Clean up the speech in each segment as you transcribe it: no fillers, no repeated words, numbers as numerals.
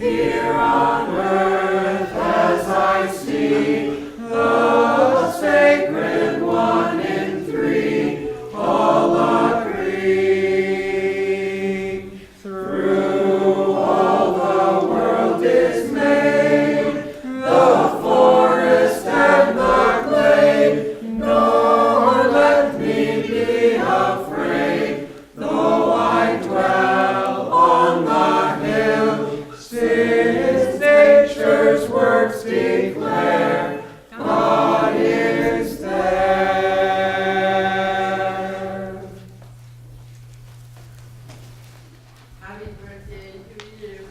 here on earth as I see the sacred one in three, all agree. Through all the world is made, the forest and the glade, nor let me be afraid, though I dwell on the hill, since nature's works declare God is there. Happy birthday to you.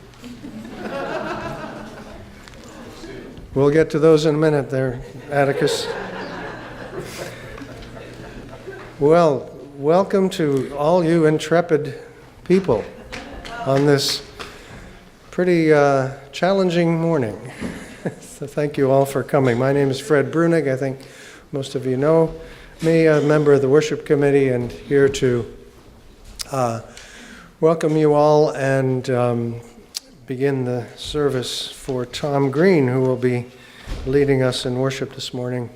We'll get to those in a minute there, Atticus. Well, welcome to all you intrepid people on this pretty challenging morning. So thank you all for coming. My name is Fred Brunig. I think most of you know me, a member of the worship committee, and here to welcome you all and begin the service for Tom Green, who will be leading us in worship this morning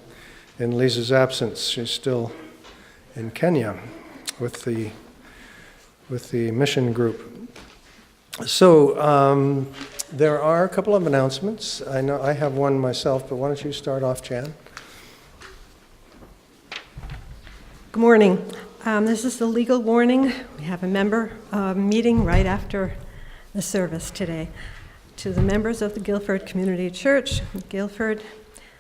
in Lisa's absence. She's still in Kenya with the mission group. So there are a couple of announcements. I know I have one myself, but why don't you start off, Jan? Good morning. This is the legal warning. We have a member meeting right after the service today. To the members of the Guilford Community Church, Guilford,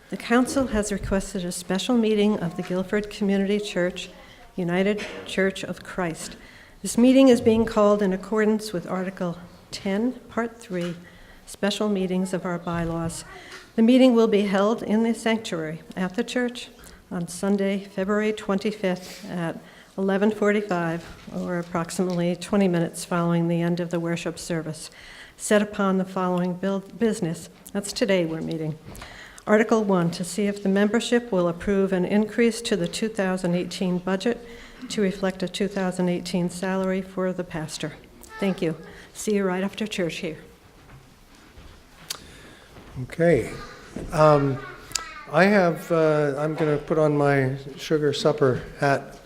the council has requested a special meeting of the Guilford Community Church, United Church of Christ. This meeting is being called in accordance with Article 10, Part 3, Special Meetings of our bylaws. The meeting will be held in the sanctuary at the church on Sunday, February 25th at 11:45, or approximately 20 minutes following the end of the worship service, set upon the following business. That's today we're meeting. Article 1, to see if the membership will approve an increase to the 2018 budget to reflect a 2018 salary for the pastor. Thank you. See you right after church here. Okay. I'm going to put on my sugar supper hat,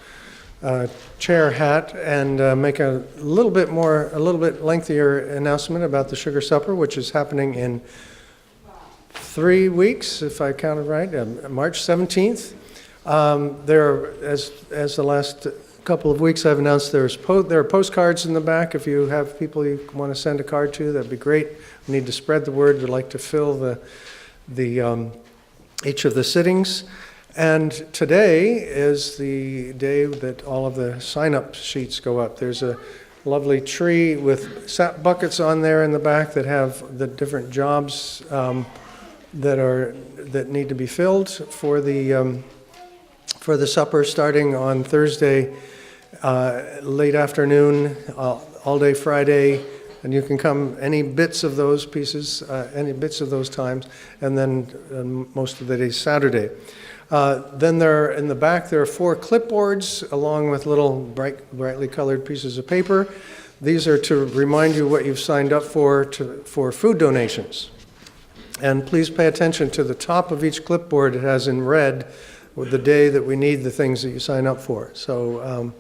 chair hat, and make a little bit lengthier announcement about the sugar supper, which is happening in 3 weeks, if I counted right, March 17th. There, as the last couple of weeks I've announced, there are postcards in the back. If you have people you want to send a card to, that'd be great. We need to spread the word. We'd like to fill each of the sittings. And today is the day that all of the sign-up sheets go up. There's a lovely tree with sap buckets on there in the back that have the different jobs that need to be filled for the supper, starting on Thursday late afternoon, all day Friday, and you can come any bits of those pieces, any bits of those times, and then most of the day Saturday. Then in the back there are 4 clipboards along with little brightly colored pieces of paper. These are to remind you what you've signed up for food donations. And please pay attention to the top of each clipboard. It has in red the day that we need the things that you sign up for. So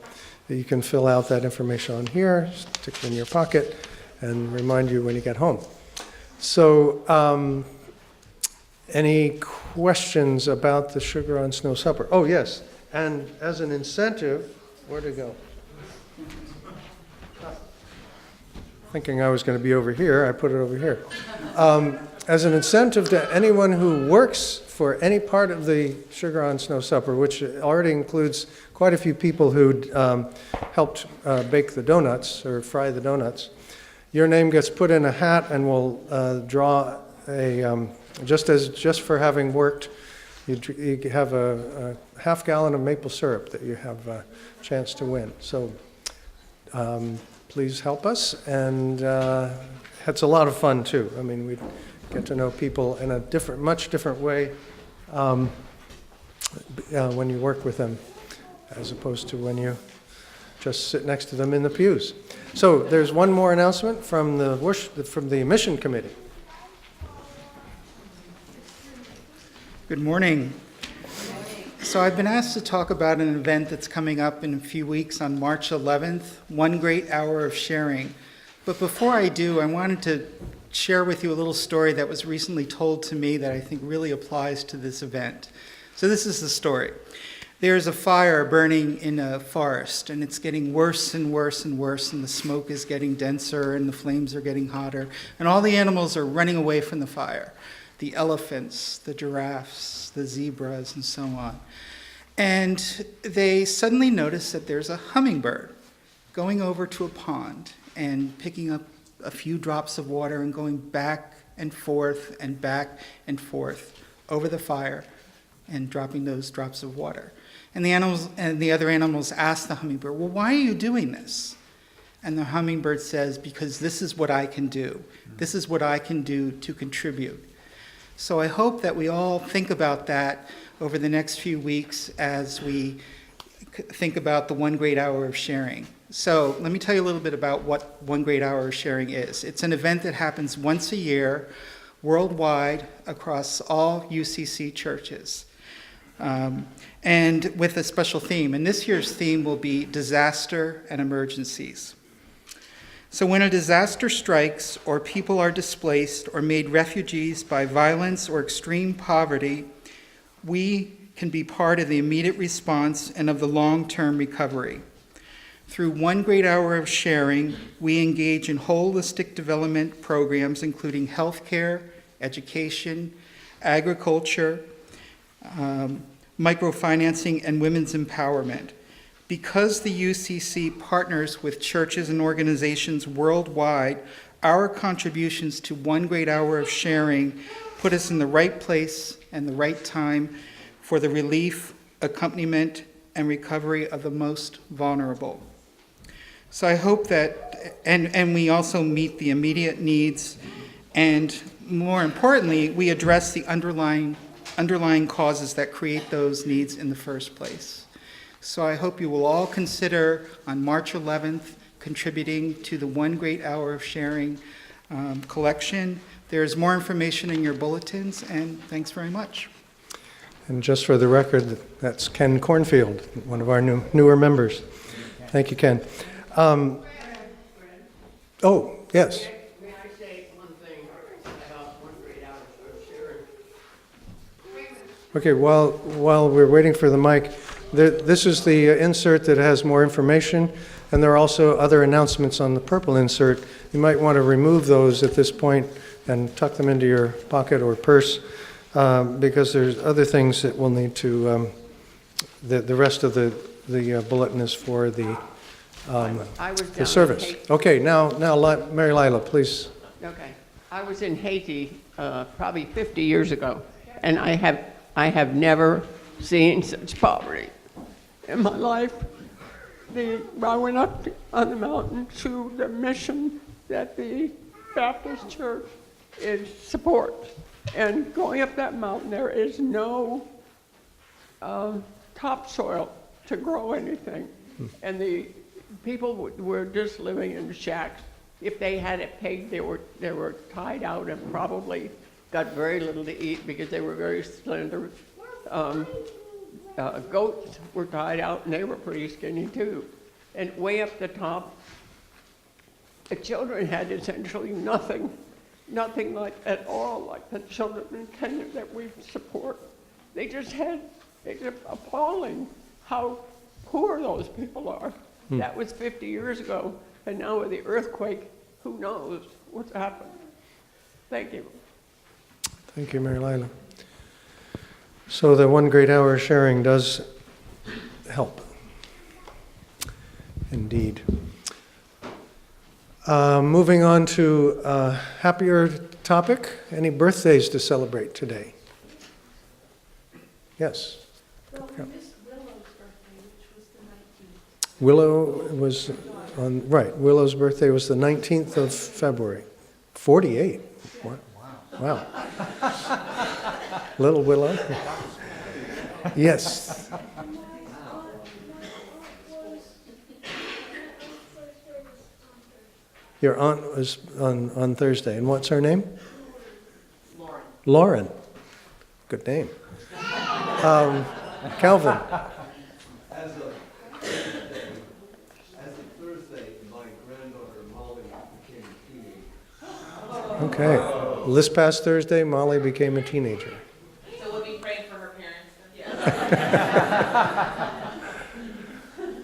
you can fill out that information on here, stick it in your pocket, and remind you when you get home. So any questions about the Sugar on Snow Supper? Oh, yes. And as an incentive, where'd it go? Thinking I was going to be over here, I put it over here. As an incentive to anyone who works for any part of the Sugar on Snow Supper, which already includes quite a few people who helped bake the donuts or fry the donuts, your name gets put in a hat, and we'll draw a just for having worked. You have a half gallon of maple syrup that you have a chance to win. So please help us, and it's a lot of fun too. I mean, we get to know people in a much different way when you work with them, as opposed to when you just sit next to them in the pews. So there's one more announcement from the mission committee. Good morning. So I've been asked to talk about an event that's coming up in a few weeks on March 11th, One Great Hour of Sharing. But before I do, I wanted to share with you a little story that was recently told to me that I think really applies to this event. So this is the story. There's a fire burning in a forest, and it's getting worse and worse and worse, and the smoke is getting denser, and the flames are getting hotter, and all the animals are running away from the fire. The elephants, the giraffes, the zebras, and so on. And they suddenly notice that there's a hummingbird going over to a pond and picking up a few drops of water and going back and forth over the fire and dropping those drops of water. And the other animals ask the hummingbird, well, why are you doing this? And the hummingbird says, because this is what I can do. This is what I can do to contribute. So I hope that we all think about that over the next few weeks as we think about the One Great Hour of Sharing. So let me tell you a little bit about what One Great Hour of Sharing is. It's an event that happens once a year worldwide across all UCC churches, and with a special theme. And this year's theme will be disaster and emergencies. So when a disaster strikes, or people are displaced or made refugees by violence or extreme poverty, we can be part of the immediate response and of the long-term recovery. Through One Great Hour of Sharing, we engage in holistic development programs, including healthcare, education, agriculture, microfinancing, and women's empowerment. Because the UCC partners with churches and organizations worldwide, our contributions to One Great Hour of Sharing put us in the right place and the right time for the relief, accompaniment, and recovery of the most vulnerable. So I hope that, and we also meet the immediate needs, and more importantly, we address the underlying causes that create those needs in the first place. So I hope you will all consider on March 11th contributing to the One Great Hour of Sharing collection. There's more information in your bulletins, and thanks very much. And just for the record, that's Ken Cornfield, one of our newer members. Thank you, Ken. Oh, yes. May I say one thing about One Great Hour of Sharing? Okay, while we're waiting for the mic, this is the insert that has more information, and there are also other announcements on the purple insert. You might want to remove those at this point and tuck them into your pocket or purse, because there's other things that we'll need to, the rest of the bulletin is for the service. Okay, now, Mary Lila, please. Okay. I was in Haiti probably 50 years ago, and I have never seen such poverty in my life. I went up on the mountain to the mission that the Baptist Church supports. And going up that mountain, there is no topsoil to grow anything. And the people were just living in shacks. If they had a pig, they were tied out and probably got very little to eat because they were very slender. Goats were tied out, and they were pretty skinny too. And way up the top, the children had essentially nothing like at all like the children in Kenya that we support. It's appalling how poor those people are. That was 50 years ago, and now with the earthquake, who knows what's happened. Thank you. Thank you, Mary Lila. So the One Great Hour of Sharing does help. Indeed. Moving on to a happier topic. Any birthdays to celebrate today? Yes. Well, we missed Willow's birthday, which was the 19th. Willow was on, right, Willow's birthday was the 19th of February. 48. Wow. Little Willow. Yes. Your aunt was on Thursday. And what's her name? Lauren. Good name. Calvin. As of Thursday, my granddaughter Molly became a teenager. Okay. Well, this past Thursday, Molly became a teenager. So we'll be praying for her parents.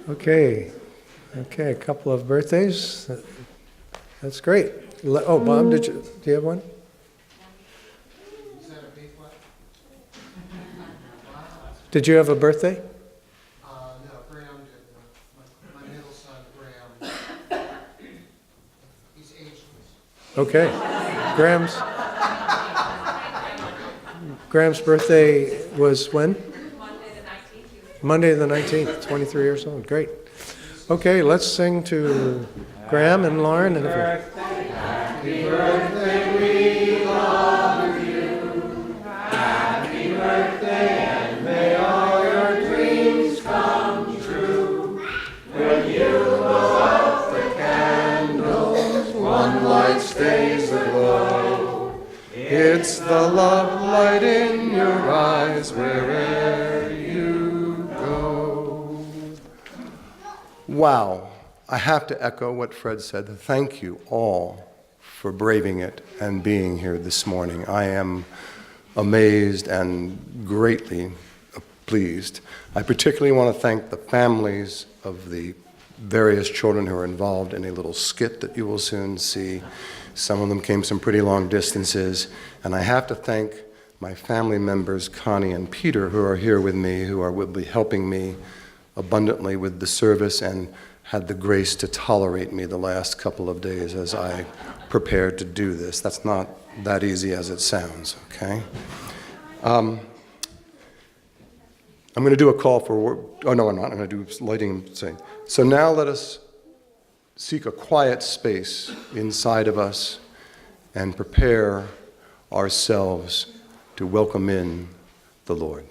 Okay. Okay, a couple of birthdays. That's great. Oh, Bob, do you have one? Did you have a birthday? No, Graham did. My middle son, Graham, he's ageless. Okay. Graham's birthday was when? Monday the 19th, 23 years old. Great. Okay, let's sing to Graham and Lauren. And Happy birthday, we love you. Happy birthday, and may all your dreams come true. When you blow out the candles, one light stays aglow. It's the love light in your eyes wherever you go. Wow. I have to echo what Fred said. Thank you all for braving it and being here this morning. I am amazed and greatly pleased. I particularly want to thank the families of the various children who are involved in a little skit that you will soon see. Some of them came some pretty long distances. And I have to thank my family members, Connie and Peter, who are here with me, who will be helping me abundantly with the service and had the grace to tolerate me the last couple of days as I prepared to do this. That's not that easy as it sounds, okay? I'm going to do a call for, oh no, I'm not. I'm going to do lighting and saying. So now let us seek a quiet space inside of us and prepare ourselves to welcome in the Lord.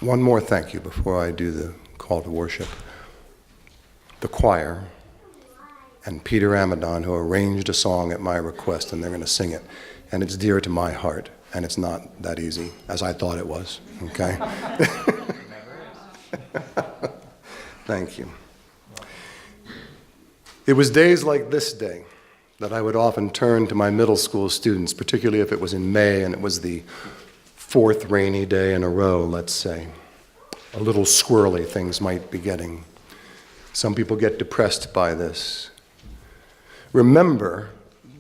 One more thank you before I do the call to worship. The choir and Peter Amadon, who arranged a song at my request, and they're going to sing it. And it's dear to my heart, and it's not that easy, as I thought it was, okay? Thank you. It was days like this day that I would often turn to my middle school students, particularly if it was in May and it was the fourth rainy day in a row, let's say. A little squirrely things might be getting. Some people get depressed by this. Remember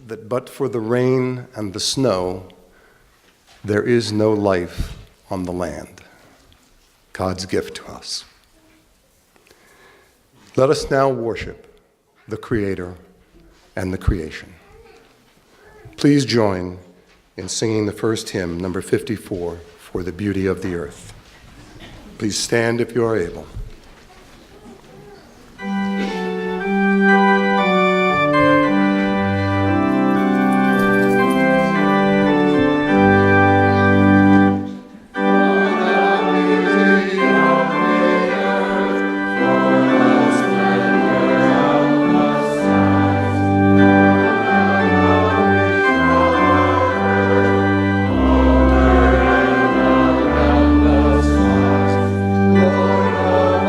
that but for the rain and the snow, there is no life on the land. God's gift to us. Let us now worship the Creator and the creation. Please join in singing the first hymn, number 54, For the Beauty of the Earth. Please stand if you are able. Lord,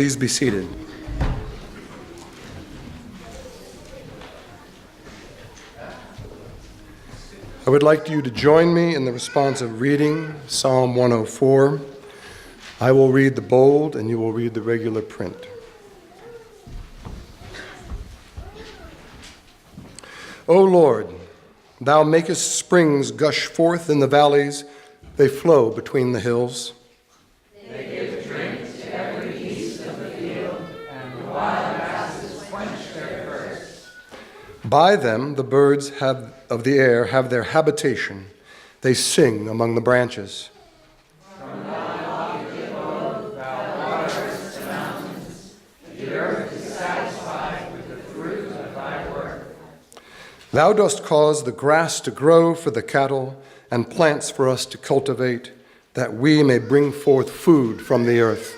Please be seated. I would like you to join me in the responsive reading, Psalm 104. I will read the bold and you will read the regular print. O Lord, thou makest springs gush forth in the valleys, they flow between the hills. They give drink to every beast of the field, and the wild asses quench their thirst. By them the birds of the air have their habitation. They sing among the branches. From thy lofty abode thou waterest the mountains. The earth is satisfied with the fruit of thy work. Thou dost cause the grass to grow for the cattle, and plants for us to cultivate, that we may bring forth food from the earth.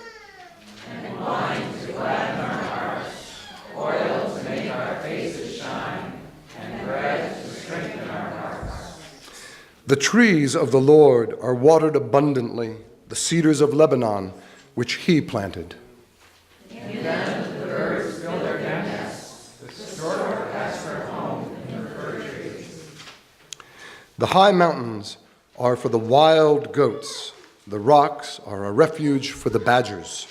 And wine to gladden our hearts, oil to make our faces shine, and bread to strengthen our hearts. The trees of the Lord are watered abundantly, the cedars of Lebanon, which he planted. In them the birds build their nests, the stork has her home in the fir trees. The high mountains are for the wild goats. The rocks are a refuge for the badgers.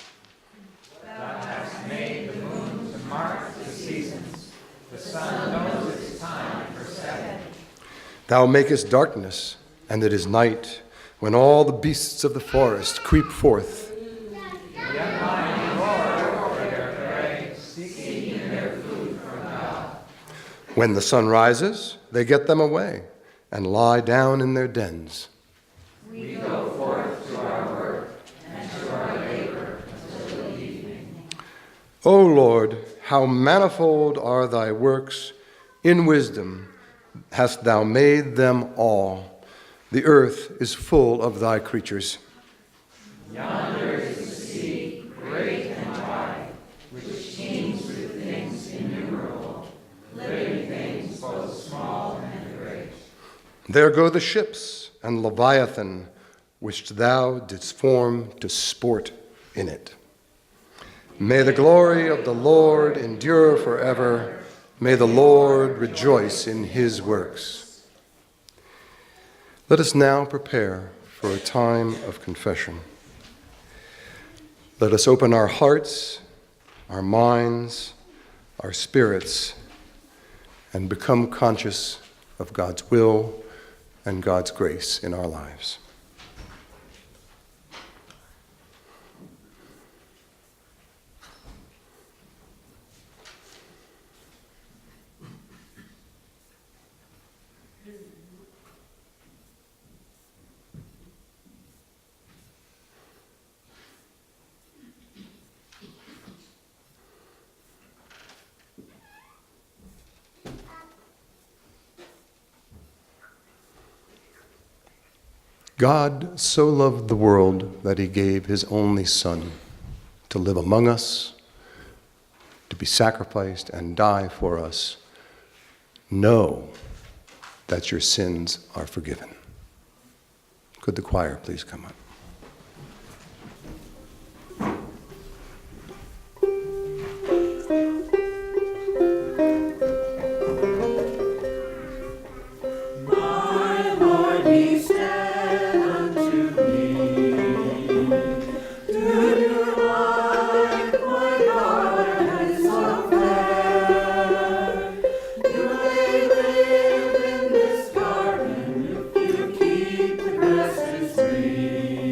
Thou hast made the moon to mark the seasons. The sun knows its time for setting. Thou makest darkness, and it is night, when all the beasts of the forest creep forth. Yet mine roar for their prey, seeking their food from God. When the sun rises, they get them away and lie down in their dens. We go forth to our work and to our labor until the evening. O Lord, how manifold are thy works! In wisdom hast thou made them all. The earth is full of thy creatures. Yonder is the sea, great and wide, which teems with things innumerable, living things both small and great. There go the ships and Leviathan, which thou didst form to sport in it. May the glory of the Lord endure forever. May the Lord rejoice in his works. Let us now prepare for a time of confession. Let us open our hearts, our minds, our spirits, and become conscious of God's will and God's grace in our lives. God so loved the world that he gave his only Son to live among us, to be sacrificed and die for us. Know that your sins are forgiven. Could the choir please come up? Keep the grass is green.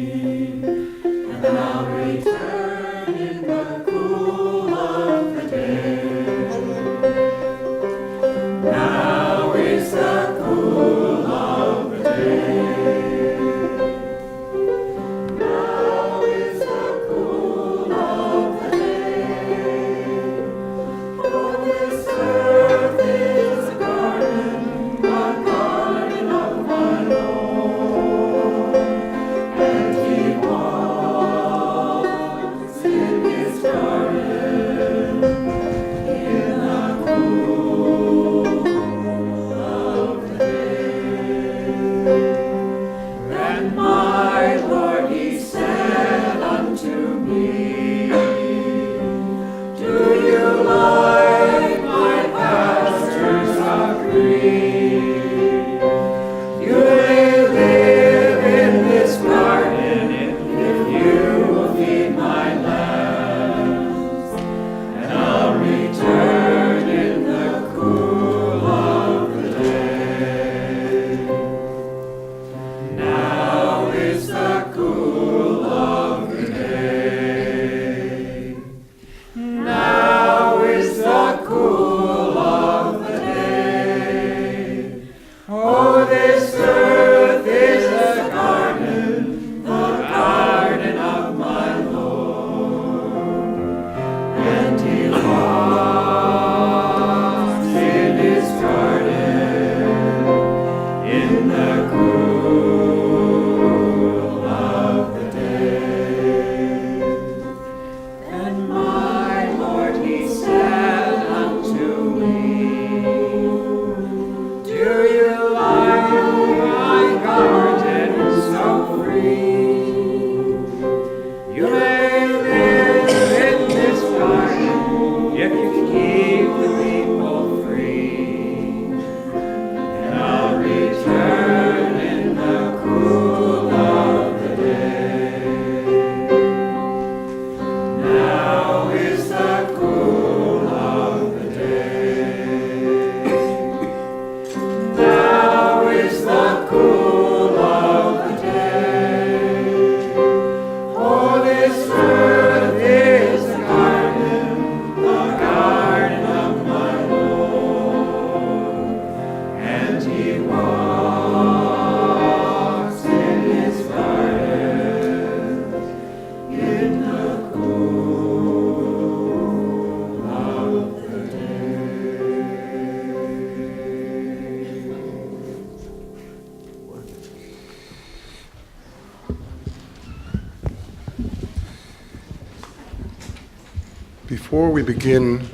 Before we begin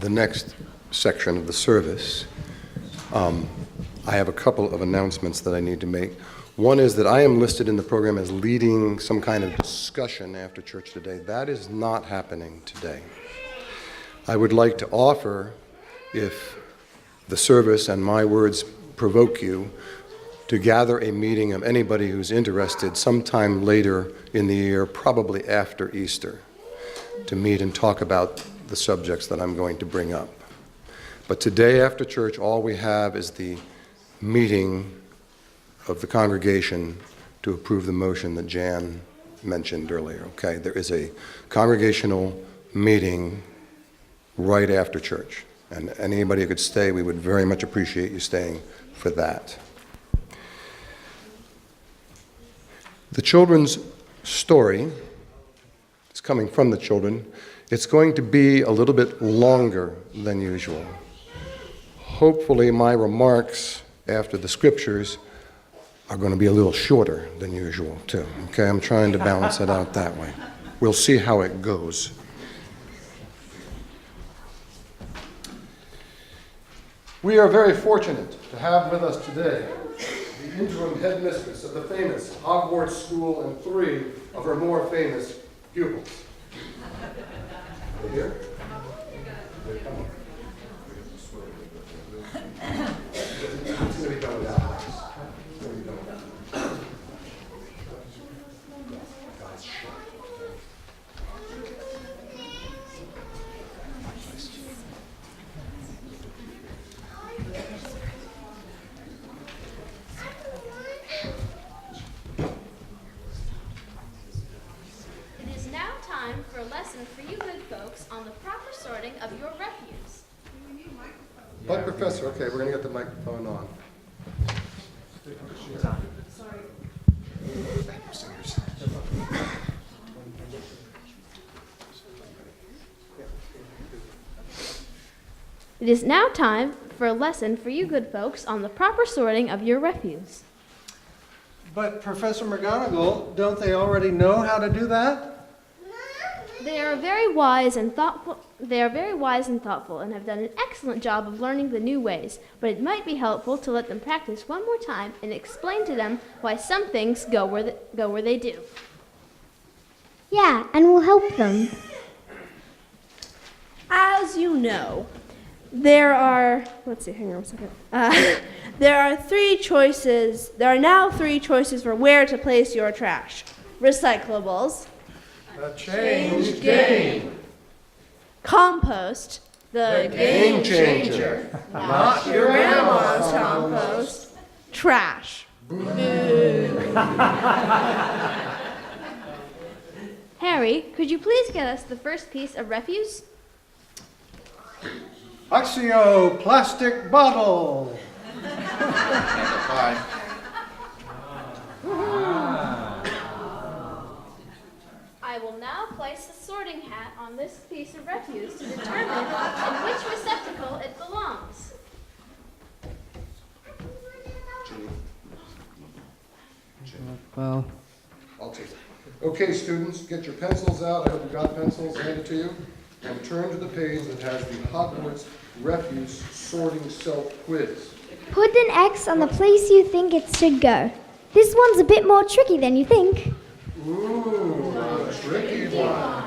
the next section of the service, I have a couple of announcements that I need to make. One is that I am listed in the program as leading some kind of discussion after church today. That is not happening today. I would like to offer, if the service and my words provoke you, to gather a meeting of anybody who's interested sometime later in the year, probably after Easter, to meet and talk about the subjects that I'm going to bring up. But today after church, all we have is the meeting of the congregation to approve the motion that Jan mentioned earlier, okay? There is a congregational meeting right after church, and anybody who could stay, we would very much appreciate you staying for that. The children's story is coming from the children. It's going to be a little bit longer than usual. Hopefully my remarks after the scriptures are going to be a little shorter than usual, too. Okay, I'm trying to balance it out that way. We'll see how it goes. We are very fortunate to have with us today the interim headmistress of the famous Hogwarts School and 3 of her more famous pupils. Are they here? They're coming. It's going to be done without us. It's going to be done without us. God's short. It is now time for a lesson for you good folks on the proper sorting of your refuse. But Professor, okay, we're going to get the microphone on. Sorry. It is now time for a lesson for you good folks on the proper sorting of your refuse. But Professor McGonagall, don't they already know how to do that? They are very wise and thoughtful. They are very wise and thoughtful and have done an excellent job of learning the new ways, but it might be helpful to let them practice one more time and explain to them why some things go where they do. Yeah, and we'll help them. As you know, there are, hang on a second. There are now three choices for where to place your trash. Recyclables, A change game. compost, the Game changer. not your grandma's compost, trash. Harry, could you please get us the first piece of refuse? Oxio plastic bottle. I will now place the sorting hat on this piece of refuse to determine in which receptacle it belongs. Well, I'll take it. Okay, students, get your pencils out. I hope you got pencils handed to you. And turn to the page that has the Hogwarts Refuse Sorting Self-Quiz. Put an X on the place you think it should go. This one's a bit more tricky than you think. Ooh, a tricky one.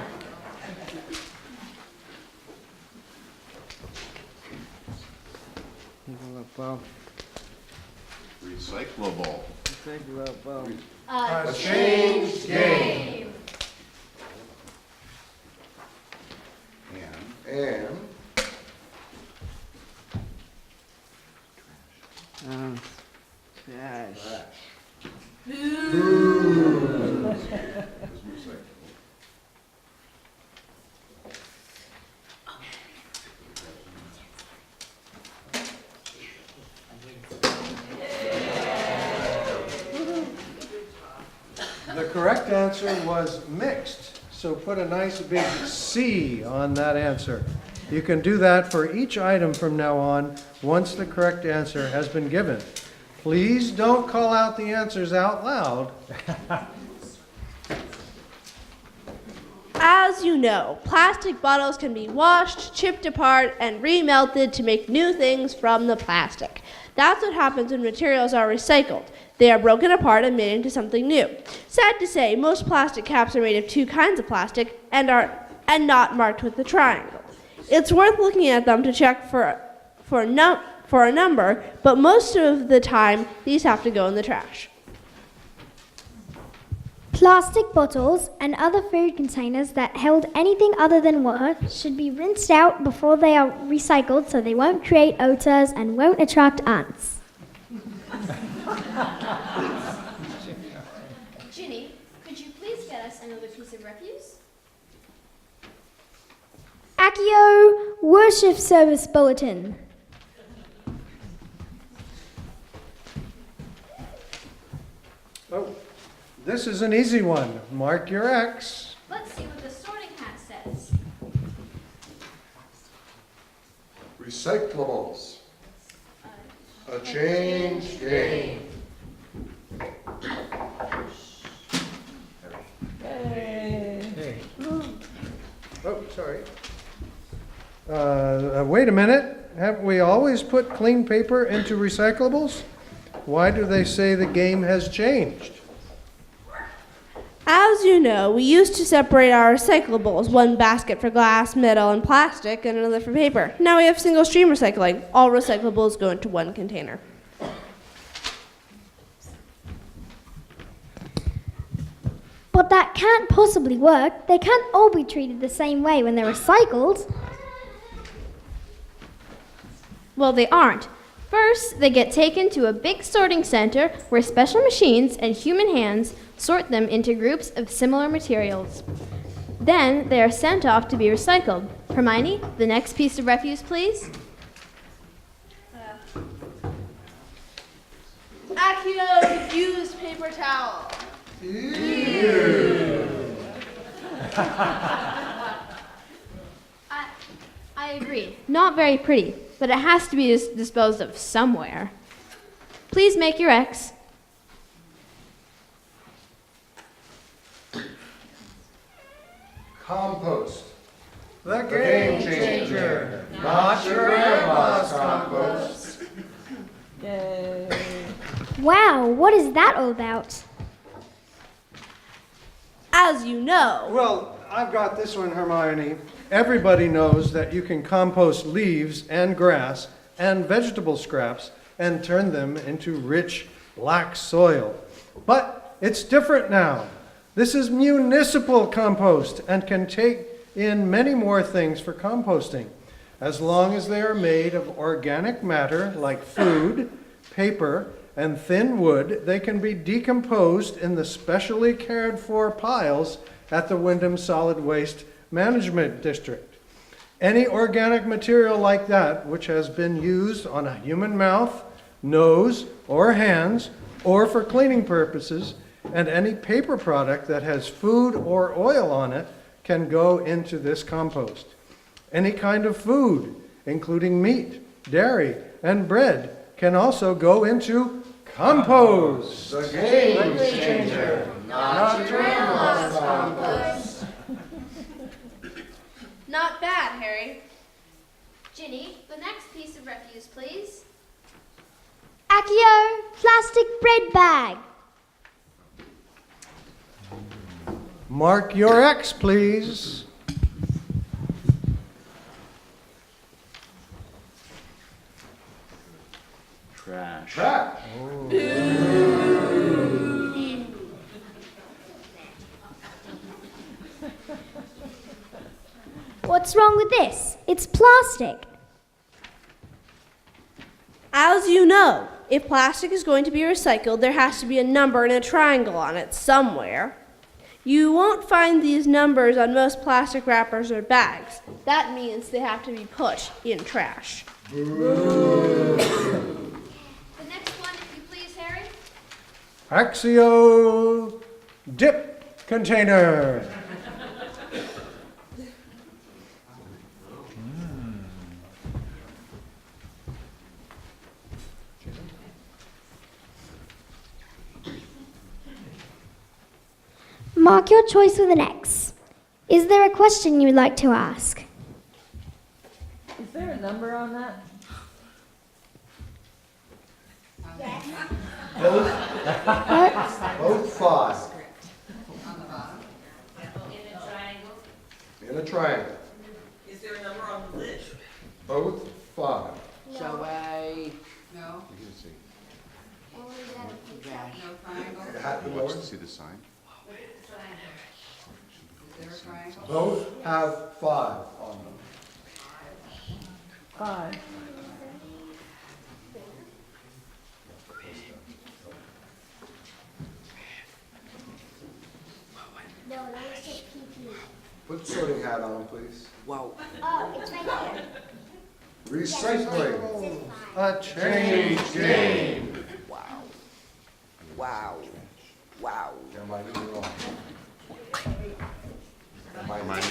Recyclable. A change game. And the correct answer was mixed, so put a nice big C on that answer. You can do that for each item from now on, once the correct answer has been given. Please don't call out the answers out loud. As you know, plastic bottles can be washed, chipped apart, and remelted to make new things from the plastic. That's what happens when materials are recycled. They are broken apart and made into something new. Sad to say, most plastic caps are made of two kinds of plastic and not marked with the triangle. It's worth looking at them to check for a number, but most of the time, these have to go in the trash. Plastic bottles and other food containers that held anything other than water should be rinsed out before they are recycled so they won't create odors and won't attract ants. Ginny, could you please get us another piece of refuse? Accio Worship Service Bulletin. Oh, this is an easy one. Mark your X. Let's see what the sorting hat says. Recyclables. A change game. Oh, sorry. Wait a minute. Haven't we always put clean paper into recyclables? Why do they say the game has changed? As you know, we used to separate our recyclables, one basket for glass, metal, and plastic, and another for paper. Now we have single stream recycling. All recyclables go into one container. But that can't possibly work. They can't all be treated the same way when they're recycled. Well, they aren't. First, they get taken to a big sorting center where special machines and human hands sort them into groups of similar materials. Then they are sent off to be recycled. Hermione, the next piece of refuse, please. Accio used paper towel. I agree. Not very pretty, but it has to be disposed of somewhere. Please make your X. Compost. The Game changer. Not your grandma's compost. Wow, what is that all about? As you know, Well, I've got this one, Hermione. Everybody knows that you can compost leaves and grass and vegetable scraps and turn them into rich black soil. But it's different now. This is municipal compost and can take in many more things for composting, as long as they are made of organic matter like food, paper, and thin wood. They can be decomposed in the specially cared for piles at the Wyndham Solid Waste Management District. Any organic material like that which has been used on a human mouth, nose, or hands, or for cleaning purposes, and any paper product that has food or oil on it can go into this compost. Any kind of food, including meat, dairy, and bread, can also go into compost. The game changer. Not your grandma's compost. not bad, Harry. Ginny, the next piece of refuse, please. Accio plastic bread bag. Mark your X, please. Trash. What's wrong with this? It's plastic. As you know, if plastic is going to be recycled, there has to be a number and a triangle on it somewhere. You won't find these numbers on most plastic wrappers or bags. That means they have to be put in trash. The next one, if you please, Harry. Accio dip container. Mark your choice with an X. Is there a question you'd like to ask? Is there a number on that? Both 5. In a triangle. Is there a number on the lid? Both 5. Shall we? No. You can see. No triangle? Watch to see the sign. Is there a triangle? Both have 5 on them. 5. No, that was just PP. Put the sorting hat on, please. Wow. Oh, it's right here. Recycling. A change game. Wow. Wow. Wow. Am I doing wrong? Am I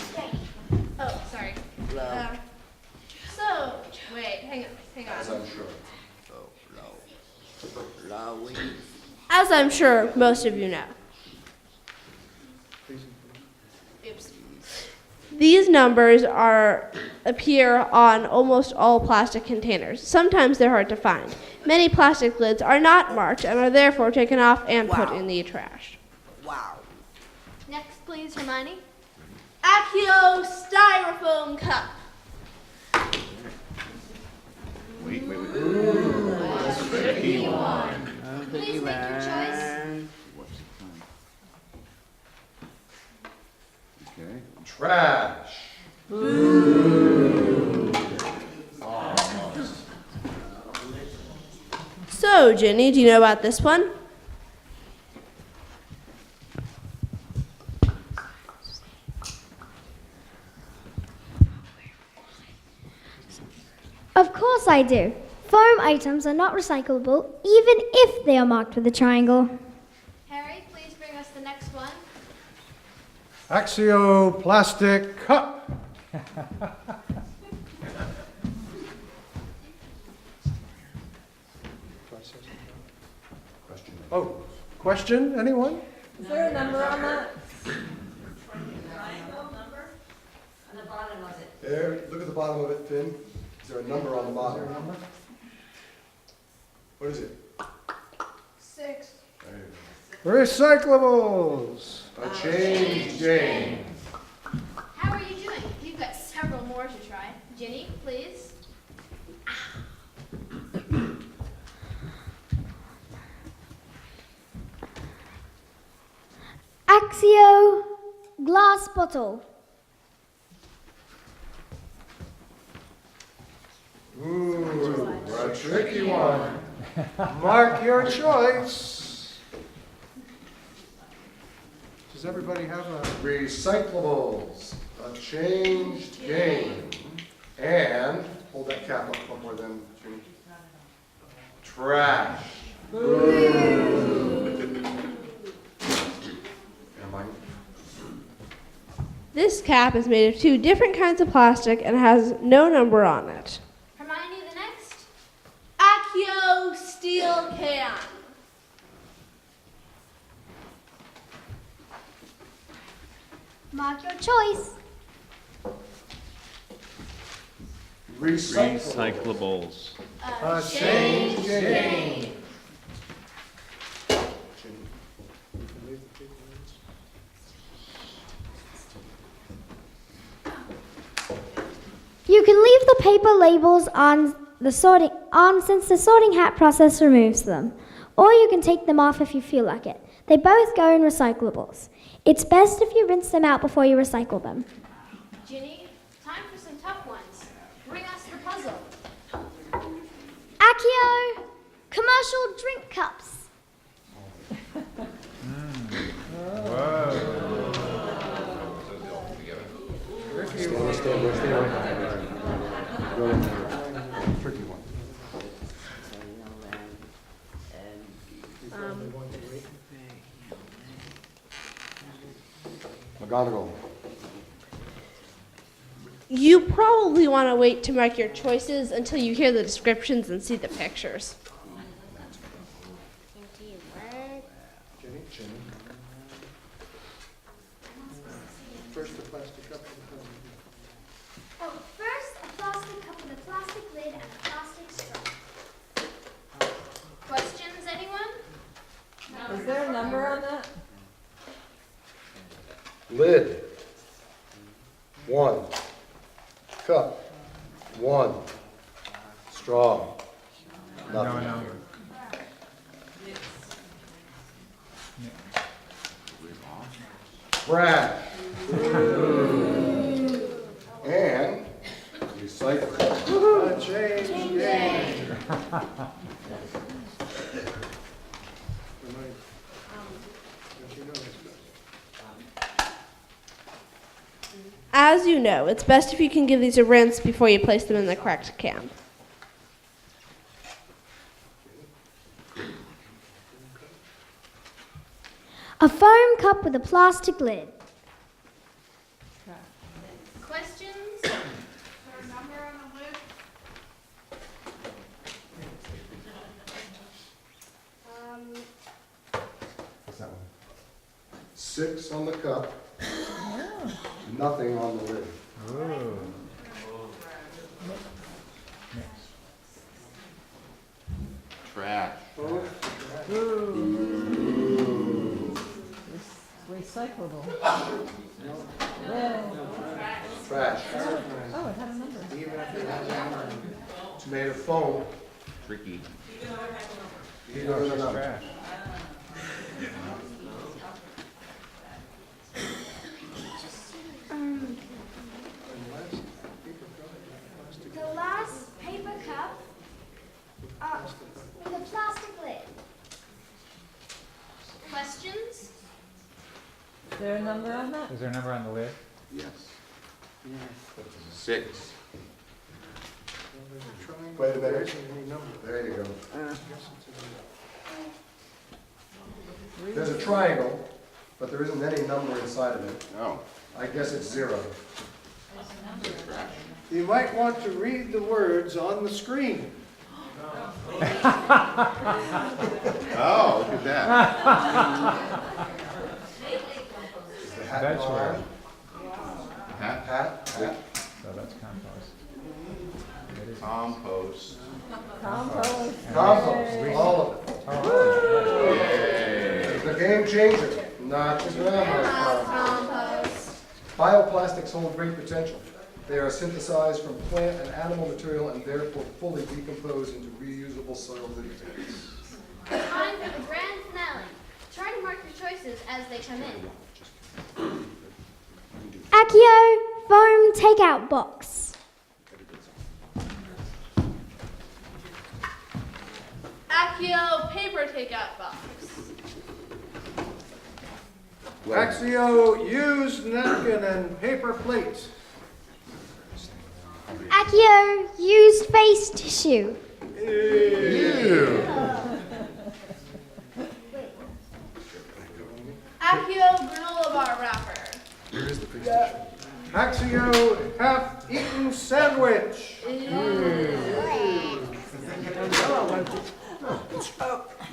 Oh, sorry. Low. So, wait, hang on. As I'm sure. Low. As I'm sure most of you know. Oops. These numbers appear on almost all plastic containers. Sometimes they're hard to find. Many plastic lids are not marked and are therefore taken off and put in the trash. Wow. Next, please, Hermione. Accio Styrofoam Cup. Wait. Please make your choice. Okay. Trash. So, Jenny, do you know about this one? Of course I do. Foam items are not recyclable, even if they are marked with a triangle. Harry, please bring us the next one. Axio plastic cup. Oh, question, anyone? Is there a number on that? Triangle number? On the bottom of it. There, look at the bottom of it, Finn. Is there a number on the bottom? What is it? 6. There you Recyclables. go. A change game. How are you doing? You've got several more to try. Ginny, please. Axio glass bottle. Ooh, a tricky one. Mark your choice. Does everybody have a... Recyclables, a changed game. And, hold that cap up one more then, Jimmy. Trash. Am I? This cap is made of 2 different kinds of plastic and has no number on it. Hermione, the next. Accio Steel Can. Mark your choice. Recyclables. A change game. You can leave the paper labels on since the sorting hat process removes them. Or you can take them off if you feel like it. They both go in recyclables. It's best if you rinse them out before you recycle them. Ginny, time for some tough ones. Bring us the puzzle. Accio commercial drink cups. Tricky one. McGonagall. You probably want to wait to mark your choices until you hear the descriptions and see the pictures. Jenny? First the plastic cup. Oh, first a plastic cup with a plastic lid and a plastic straw. Questions, anyone? Is there a number on that? Lid, 1. Cup, 1. Straw, nothing. No. Trash. And recycle. Change. As you know, it's best if you can give these a rinse before you place them in the correct can. A foam cup with a plastic lid. Questions? Is there a number on the lid? What's that one? 6 on the cup, nothing on the lid. Trash. Recyclable. Trash. Oh, it had a number. It's made of foam. Tricky. No. Trash. The last paper cup with a plastic lid. Questions? Is there a number on that? Is there a number on the lid? Yes. 6. Wait a minute. There you go. There's a triangle, but there isn't any number inside of it. No. I guess it's 0. You might want to read the words on the screen. Oh, look at that. Is the hat That's gone? where. Hat? So that's compost. Compost. Compost. Compost, all of it. The game changer, not the grandma's compost. Bioplastics hold great potential. They are synthesized from plant and animal material and therefore fully decompose into reusable soil nutrients. Time for the grand finale. Try to mark your choices as they come in. Accio foam takeout box. Accio paper takeout box. Axio used napkin and paper plate. Accio used face tissue. Accio granola bar wrapper. Axio half-eaten sandwich.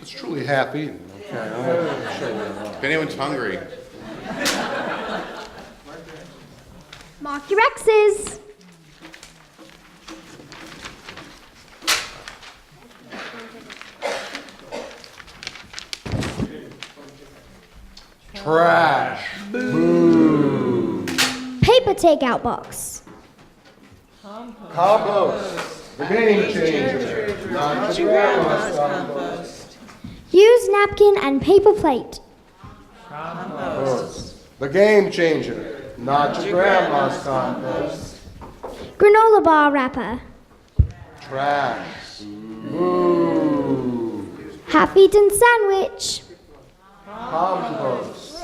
It's truly half-eaten. If anyone's hungry. Mark your X's. Trash. Boo. Paper takeout box. Compost. The game changer, not your grandma's compost. Used napkin and paper plate. The game changer, not your grandma's compost. Granola bar wrapper. Trash. Boo. Half-eaten sandwich. Compost.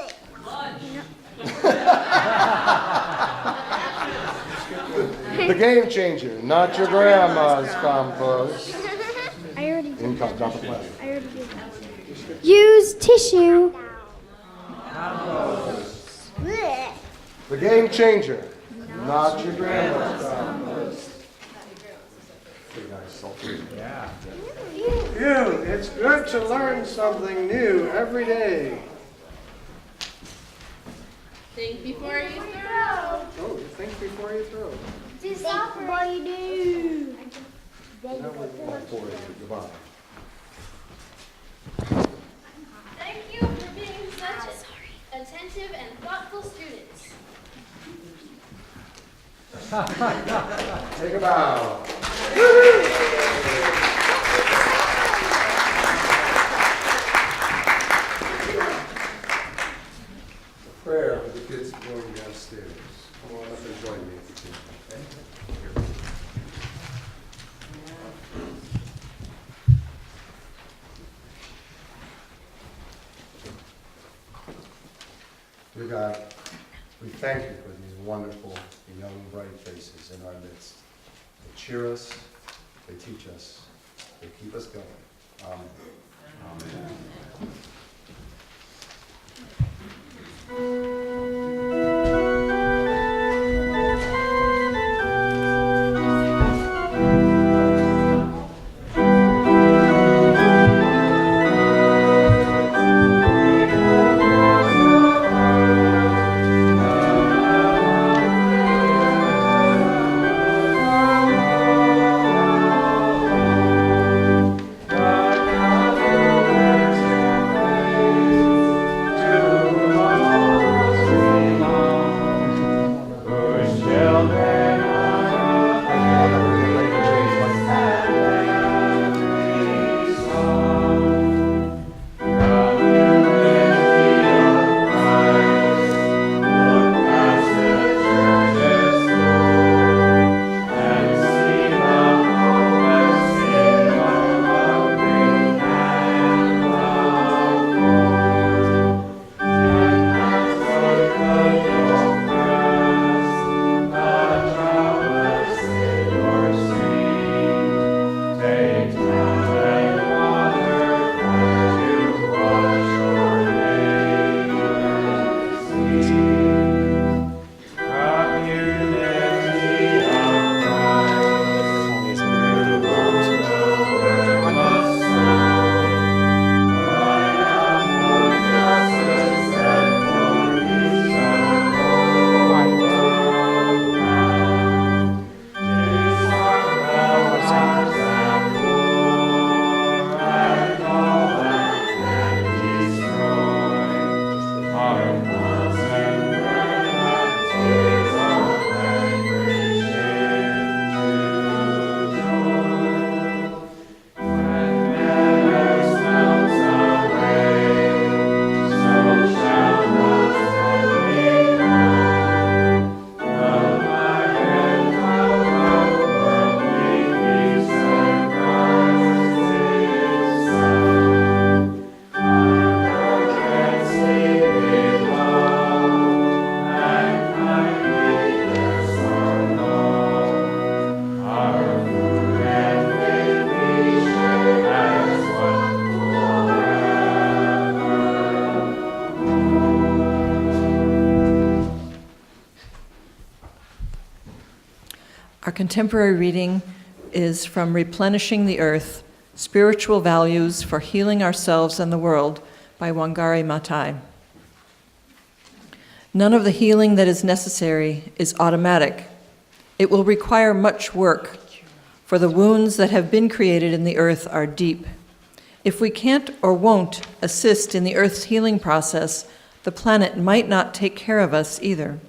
The game changer, not your grandma's compost. I already did. Income, drop a plate. I already did that. Used tissue. Blech. The game changer, not your grandma's compost. Pretty nice, salty. Yeah. You, it's good to learn something new every day. Think before you throw. Oh, think before you throw. Do something. What do you do? That was all for you. Goodbye. Thank you for being such attentive and thoughtful students. Take a bow. A prayer for the kids going downstairs. Come on up and join me if you can. Okay? Dear God, we thank you for these wonderful young, bright faces in our midst. They cheer us, they teach us, they keep us going. Amen. Amen. Our contemporary reading is from Replenishing the Earth, Spiritual Values for Healing Ourselves and the World by Wangari Maathai. None of the healing that is necessary is automatic. It will require much work, for the wounds that have been created in the earth are deep. If we can't or won't assist in the earth's healing process, the planet might not take care of us either.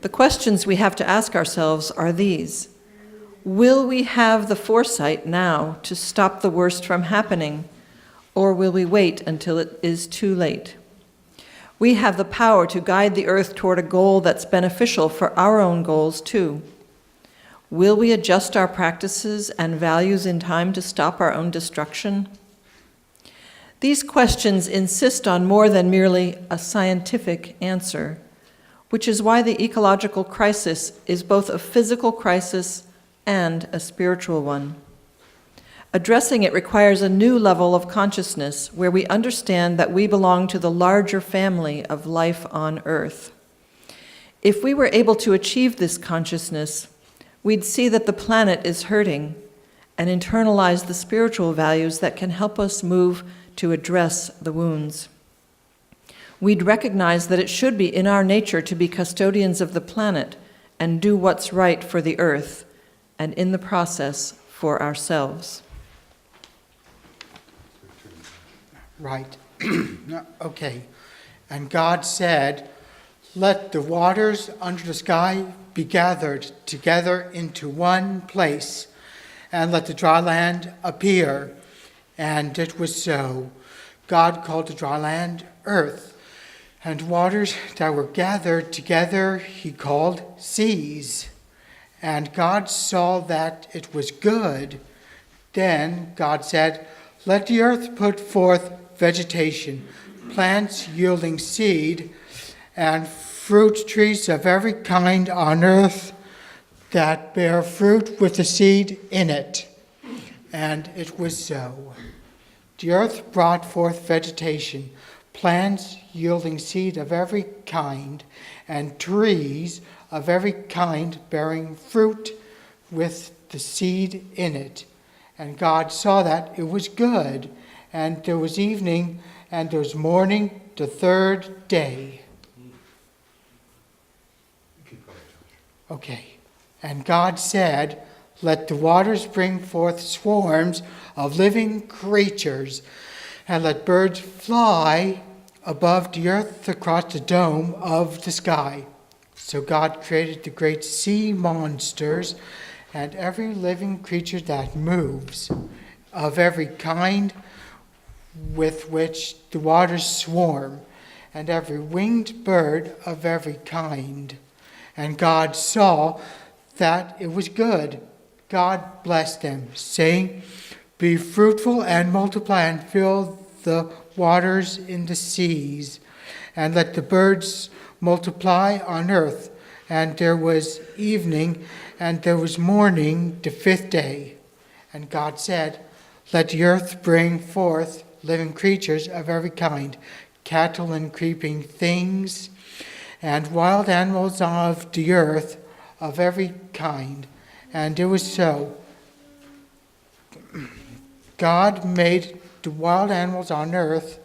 The questions we have to ask ourselves are these. Will we have the foresight now to stop the worst from happening, or will we wait until it is too late? We have the power to guide the earth toward a goal that's beneficial for our own goals too. Will we adjust our practices and values in time to stop our own destruction? These questions insist on more than merely a scientific answer, which is why the ecological crisis is both a physical crisis and a spiritual one. Addressing it requires a new level of consciousness where we understand that we belong to the larger family of life on Earth. If we were able to achieve this consciousness, we'd see that the planet is hurting and internalize the spiritual values that can help us move to address the wounds. we'd recognize that it should be in our nature to be custodians of the planet and do what's right for the earth, and in the process, for ourselves. Right. Okay. And God said, "Let the waters under the sky be gathered together into one place, and let the dry land appear." And it was so. God called the dry land earth, and waters that were gathered together he called seas. And God saw that it was good. Then God said, "Let the earth put forth vegetation, plants yielding seed, and fruit trees of every kind on earth that bear fruit with the seed in it." And it was so. The earth brought forth vegetation, plants yielding seed of every kind, and trees of every kind bearing fruit with the seed in it. And God saw that it was good. And there was evening, and there was morning, the third day. Okay. And God said, "Let the waters bring forth swarms of living creatures, and let birds fly above the earth across the dome of the sky." So God created the great sea monsters and every living creature that moves, of every kind with which the waters swarm, and every winged bird of every kind. And God saw that it was good. God blessed them, saying, "Be fruitful and multiply, and fill the waters in the seas, and let the birds multiply on earth." And there was evening, and there was morning, the fifth day. And God said, "Let the earth bring forth living creatures of every kind, cattle and creeping things, and wild animals of the earth of every kind." And it was so. God made the wild animals on earth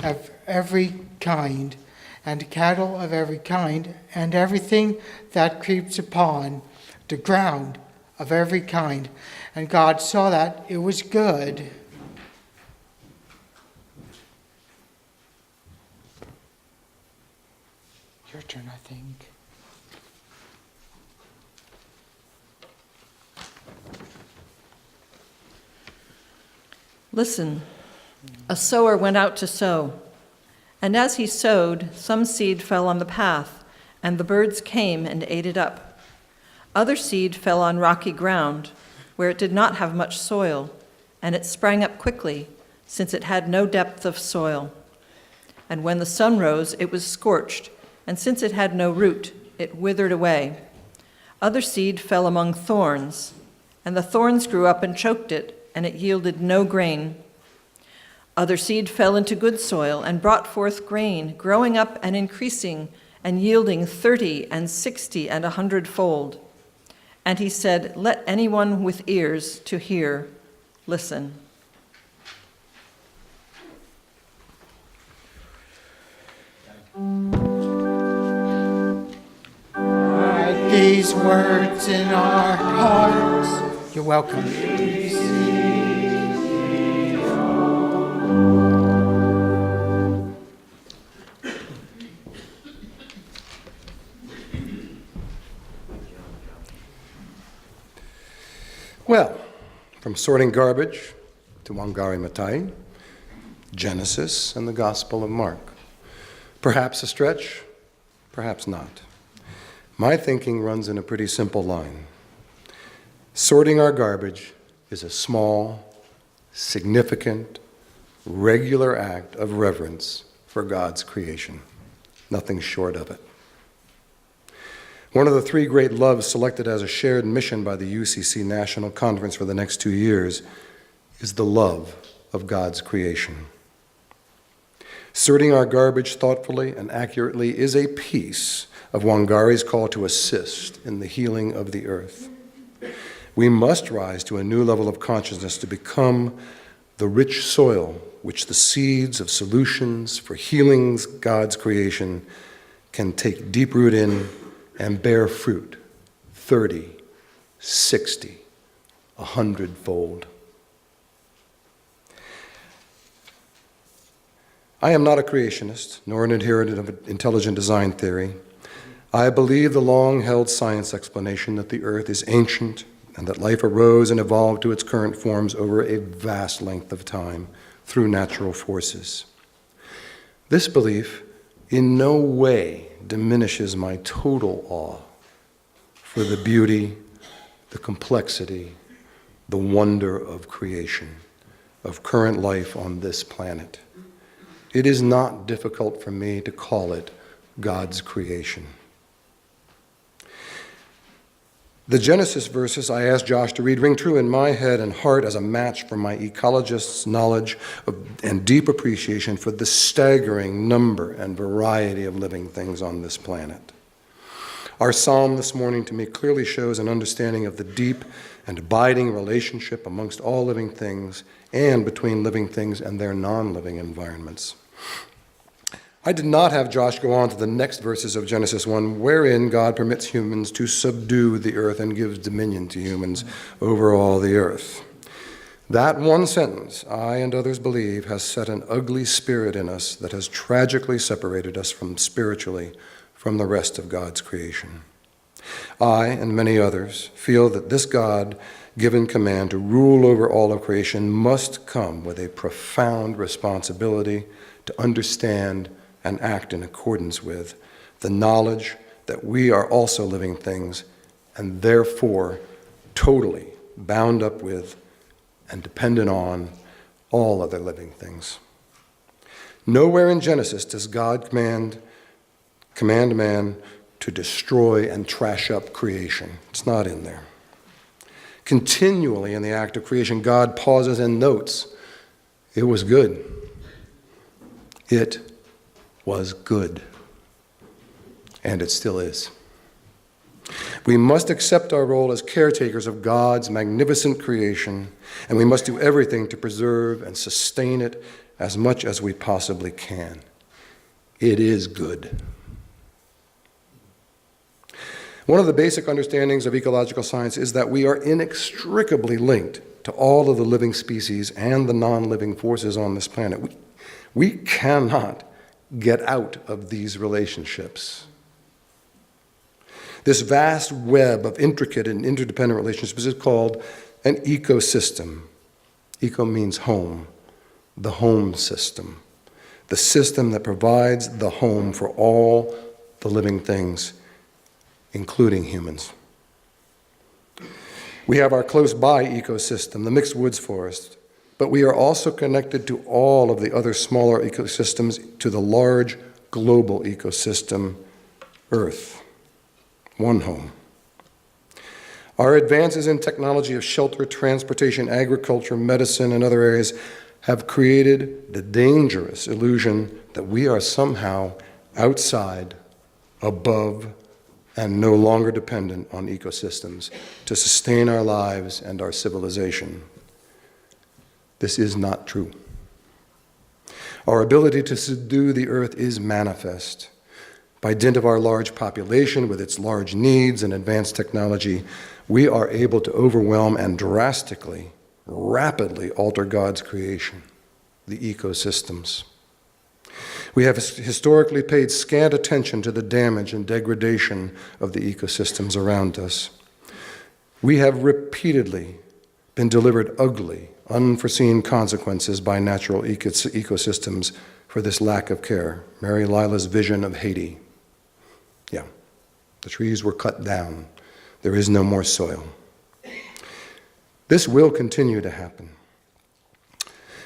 of every kind, and cattle of every kind, and everything that creeps upon the ground of every kind. And God saw that it was good. Your turn, I think. Listen, a sower went out to sow, and as he sowed, some seed fell on the path, and the birds came and ate it up. Other seed fell on rocky ground, where it did not have much soil, and it sprang up quickly, since it had no depth of soil. And when the sun rose, it was scorched, and since it had no root, it withered away. Other seed fell among thorns, and the thorns grew up and choked it, and it yielded no grain. Other seed fell into good soil and brought forth grain, growing up and increasing, and yielding 30 and 60 and 100-fold. And he said, "Let anyone with ears to hear listen." Write these words in our hearts. You're welcome. Well, from sorting garbage to Wangari Maathai, Genesis, and the Gospel of Mark. Perhaps a stretch, perhaps not. My thinking runs in a pretty simple line. Sorting our garbage is a small, significant, regular act of reverence for God's creation. Nothing short of it. One of the three great loves selected as a shared mission by the UCC National Conference for the next 2 years is the love of God's creation. Sorting our garbage thoughtfully and accurately is a piece of Wangari's call to assist in the healing of the earth. We must rise to a new level of consciousness to become the rich soil which the seeds of solutions for healing's God's creation can take deep root in and bear fruit 30, 60, 100-fold. I am not a creationist, nor an adherent of intelligent design theory. I believe the long-held science explanation that the earth is ancient and that life arose and evolved to its current forms over a vast length of time through natural forces. This belief in no way diminishes my total awe for the beauty, the complexity, the wonder of creation, of current life on this planet. It is not difficult for me to call it God's creation. The Genesis verses I asked Josh to read ring true in my head and heart as a match for my ecologist's knowledge and deep appreciation for the staggering number and variety of living things on this planet. Our psalm this morning to me clearly shows an understanding of the deep and abiding relationship amongst all living things and between living things and their non-living environments. I did not have Josh go on to the next verses of Genesis 1, wherein God permits humans to subdue the earth and gives dominion to humans over all the earth. That one sentence, I and others believe, has set an ugly spirit in us that has tragically separated us spiritually from the rest of God's creation. I and many others feel that this God-given command to rule over all of creation must come with a profound responsibility to understand and act in accordance with the knowledge that we are also living things and therefore totally bound up with and dependent on all other living things. Nowhere in Genesis does God command man to destroy and trash up creation. It's not in there. Continually in the act of creation, God pauses and notes, it was good. It was good. And it still is. We must accept our role as caretakers of God's magnificent creation, and we must do everything to preserve and sustain it as much as we possibly can. It is good. One of the basic understandings of ecological science is that we are inextricably linked to all of the living species and the non-living forces on this planet. We cannot get out of these relationships. This vast web of intricate and interdependent relationships is called an ecosystem. Eco means home, the home system, the system that provides the home for all the living things, including humans. We have our close-by ecosystem, the mixed woods forest, but we are also connected to all of the other smaller ecosystems, to the large global ecosystem, Earth, one home. Our advances in technology of shelter, transportation, agriculture, medicine, and other areas have created the dangerous illusion that we are somehow outside, above, and no longer dependent on ecosystems to sustain our lives and our civilization. This is not true. Our ability to subdue the earth is manifest. By dint of our large population, with its large needs and advanced technology, we are able to overwhelm and drastically, rapidly alter God's creation, the ecosystems. We have historically paid scant attention to the damage and degradation of the ecosystems around us. We have repeatedly been delivered ugly, unforeseen consequences by natural ecosystems for this lack of care. Mary Lila's vision of Haiti. Yeah, the trees were cut down. There is no more soil. This will continue to happen.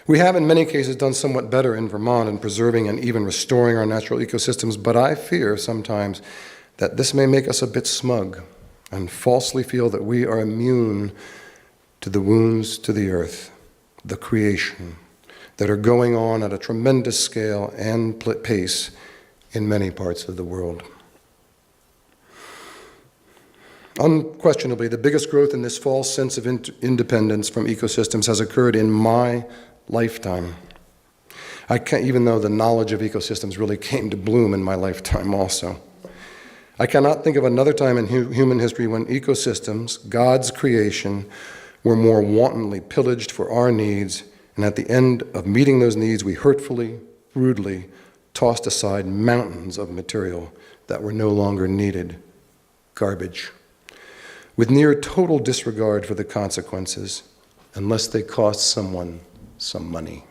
We have in many cases done somewhat better in Vermont in preserving and even restoring our natural ecosystems, but I fear sometimes that this may make us a bit smug and falsely feel that we are immune to the wounds to the earth, the creation, that are going on at a tremendous scale and pace in many parts of the world. Unquestionably, the biggest growth in this false sense of independence from ecosystems has occurred in my lifetime. I can't, even though the knowledge of ecosystems really came to bloom in my lifetime also. I cannot think of another time in human history when ecosystems, God's creation, were more wantonly pillaged for our needs, and at the end of meeting those needs, we hurtfully, rudely tossed aside mountains of material that were no longer needed, garbage, with near total disregard for the consequences, unless they cost someone some money.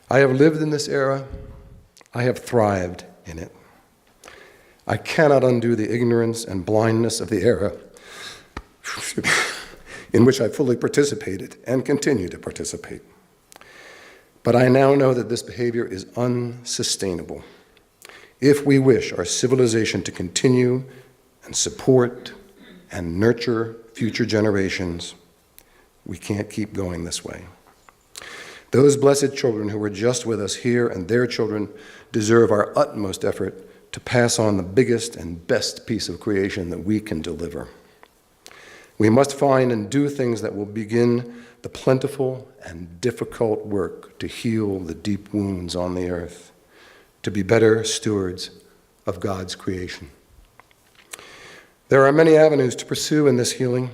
I have lived in this era. I have thrived in it. I cannot undo the ignorance and blindness of the era in which I fully participated and continue to participate. But I now know that this behavior is unsustainable. If we wish our civilization to continue and support and nurture future generations, we can't keep going this way. Those blessed children who were just with us here and their children deserve our utmost effort to pass on the biggest and best piece of creation that we can deliver. We must find and do things that will begin the plentiful and difficult work to heal the deep wounds on the earth, to be better stewards of God's creation. There are many avenues to pursue in this healing,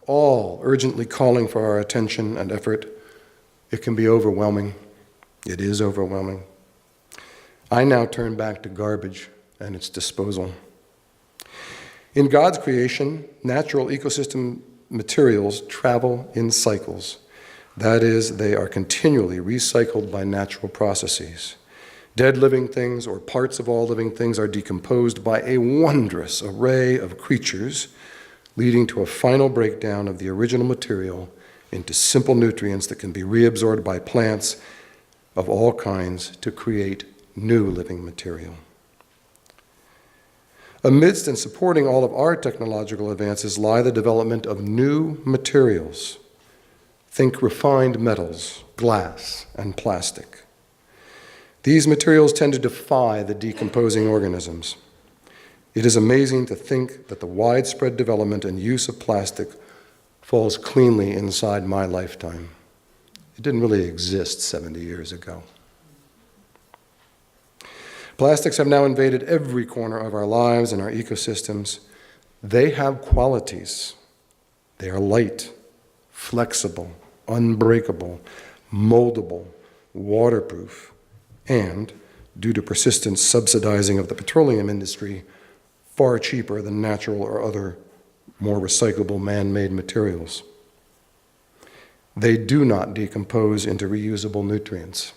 all urgently calling for our attention and effort. It can be overwhelming. It is overwhelming. I now turn back to garbage and its disposal. In God's creation, natural ecosystem materials travel in cycles. That is, they are continually recycled by natural processes. Dead living things, or parts of all living things, are decomposed by a wondrous array of creatures, leading to a final breakdown of the original material into simple nutrients that can be reabsorbed by plants of all kinds to create new living material. Amidst and supporting all of our technological advances lie the development of new materials. Think refined metals, glass, and plastic. These materials tend to defy the decomposing organisms. It is amazing to think that the widespread development and use of plastic falls cleanly inside my lifetime. It didn't really exist 70 years ago. Plastics have now invaded every corner of our lives and our ecosystems. They have qualities. They are light, flexible, unbreakable, moldable, waterproof, and, due to persistent subsidizing of the petroleum industry, far cheaper than natural or other more recyclable man-made materials. They do not decompose into reusable nutrients.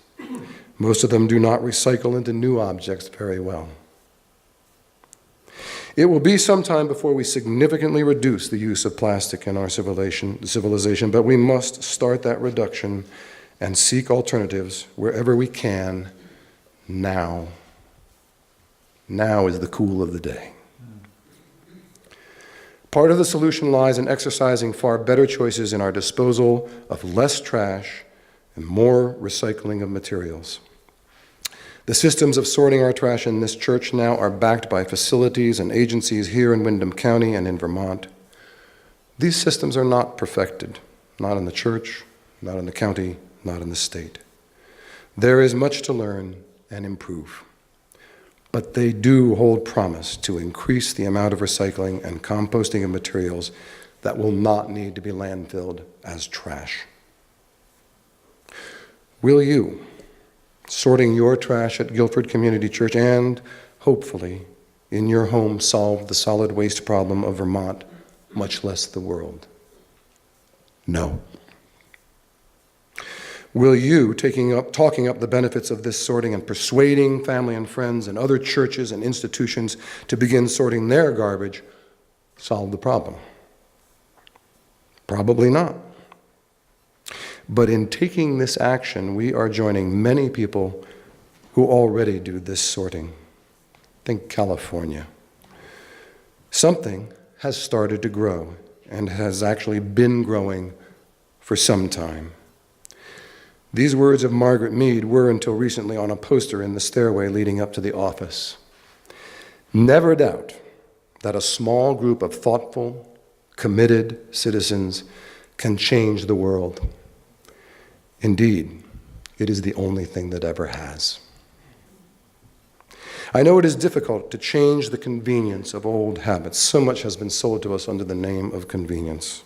Most of them do not recycle into new objects very well. It will be some time before we significantly reduce the use of plastic in our civilization, but we must start that reduction and seek alternatives wherever we can now. Now is the cool of the day. Part of the solution lies in exercising far better choices in our disposal of less trash and more recycling of materials. The systems of sorting our trash in this church now are backed by facilities and agencies here in Windham County and in Vermont. These systems are not perfected, not in the church, not in the county, not in the state. There is much to learn and improve, but they do hold promise to increase the amount of recycling and composting of materials that will not need to be landfilled as trash. Will you, sorting your trash at Guilford Community Church and, hopefully, in your home, solve the solid waste problem of Vermont, much less the world? No. Will you, talking up the benefits of this sorting and persuading family and friends and other churches and institutions to begin sorting their garbage, solve the problem? Probably not. But in taking this action, we are joining many people who already do this sorting. Think California. Something has started to grow and has actually been growing for some time. These words of Margaret Mead were until recently on a poster in the stairway leading up to the office. Never doubt that a small group of thoughtful, committed citizens can change the world. Indeed, it is the only thing that ever has. I know it is difficult to change the convenience of old habits. So much has been sold to us under the name of convenience.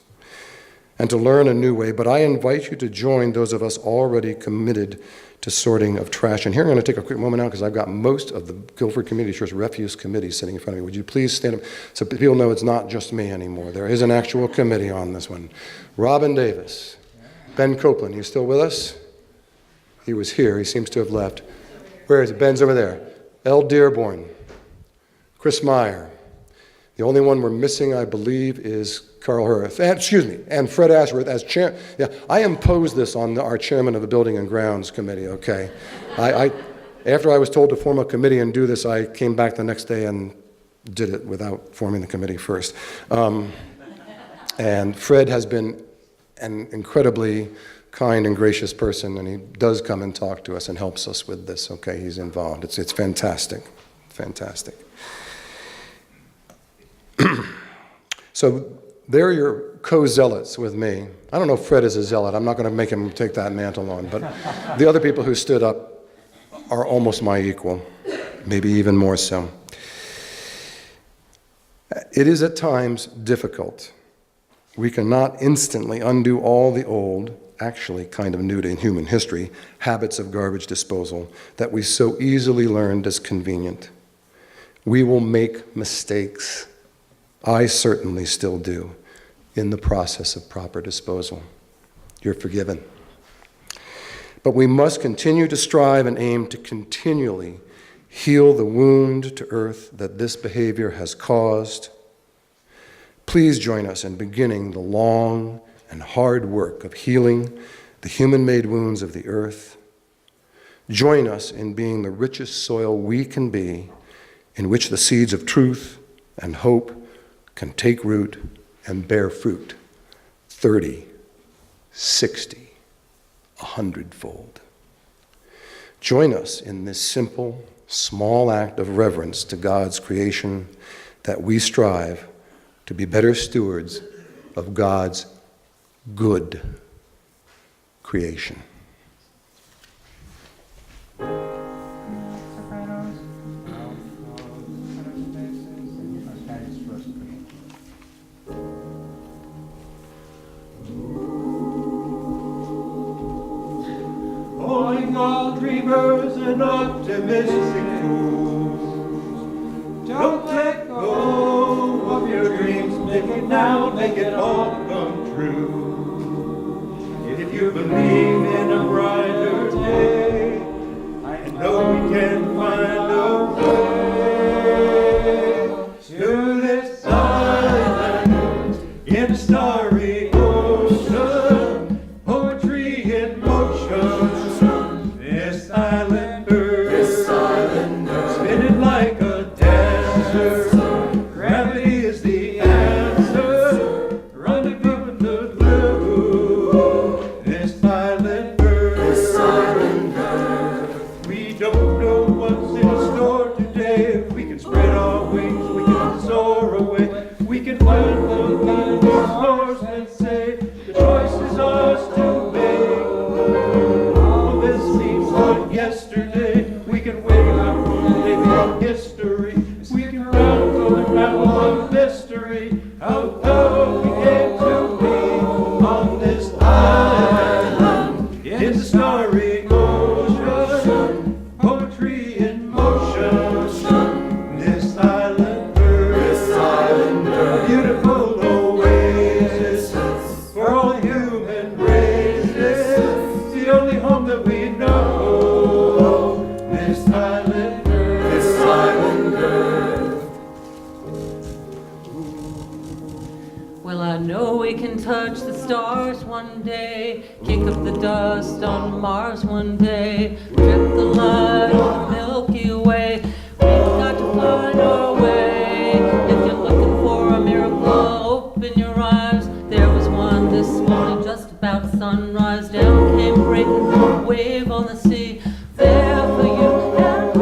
And to learn a new way, but I invite you to join those of us already committed to sorting of trash. And here I'm going to take a quick moment out because I've got most of the Guilford Community Church Refuse Committee sitting in front of me. Would you please stand up so people know it's not just me anymore. There is an actual committee on this one. Robin Davis, Ben Copeland, you still with us? He was here. He seems to have left. Where is it? Ben's over there. Elle Dearborn, Chris Meyer. The only one we're missing, I believe, is Carl Hurth, and Fred Ashworth as chair. Yeah, I imposed this on our chairman of the Building and Grounds Committee, okay? After I was told to form a committee and do this, I came back the next day and did it without forming the committee first. And Fred has been an incredibly kind and gracious person, and he does come and talk to us and helps us with this, okay? He's involved. It's fantastic, fantastic. So they're your co-zealots with me. I don't know if Fred is a zealot. I'm not going to make him take that mantle on, but the other people who stood up are almost my equal, maybe even more so. It is at times difficult. We cannot instantly undo all the old, actually kind of new to human history, habits of garbage disposal that we so easily learned as convenient. We will make mistakes. I certainly still do in the process of proper disposal. You're forgiven. But we must continue to strive and aim to continually heal the wound to earth that this behavior has caused. Please join us in beginning the long and hard work of healing the human-made wounds of the earth. Join us in being the richest soil we can be, in which the seeds of truth and hope can take root and bear fruit 30, 60, 100-fold. Join us in this simple, small act of reverence to God's creation, that we strive to be better stewards of God's good creation. Calling all dreamers and optimistic fools, don't let go of your dreams, make it now, make it all come true. If you believe in a brighter day, I know we can find a way to this island in a starry ocean, poetry in motion. This island bird, spinning like a dancer. Gravity is the answer. Rendezvous in the blue. This island bird, we don't know what's in store today. We can spread our wings, we can soar away. We can find the land explorers and say the choice is ours to make. All this seems like yesterday. We can wake up today from history. We can rattle and rattle of mystery. How we came to be on this island in the starry ocean, poetry in motion. This island bird, beautiful oasis for all human races, the only home that we know. This island bird, Well, I know we can touch the stars one day, kick up the dust on Mars one day, trip the light on the Milky Way. We've got to find our way. If you're looking for a miracle, open your eyes. There was one this morning just about sunrise. Down came breaking a wave on the sea. There for you and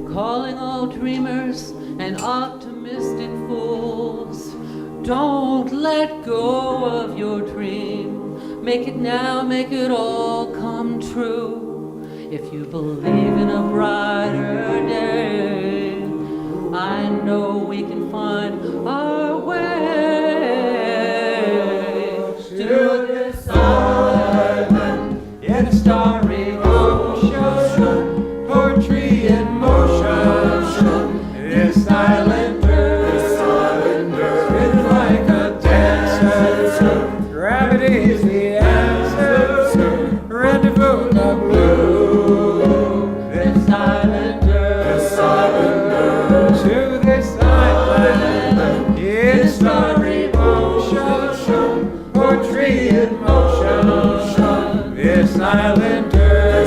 me. Calling all dreamers and optimistic fools, don't let go Make it now, make it all come true. If you believe in a brighter day, I know we can find our way to this island in a starry ocean, poetry in motion. This islander, spinning like a dancer. Gravity is the answer. Rendezvous in the blue. This islander, to this island in starry ocean, poetry in motion. This islander,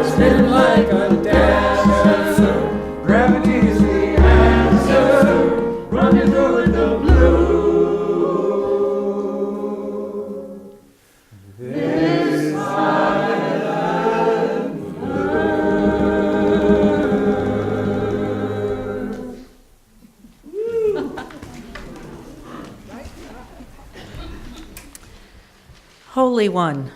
spinning like a dancer. Gravity is the answer. Rendezvous in the blue. This island Holy One,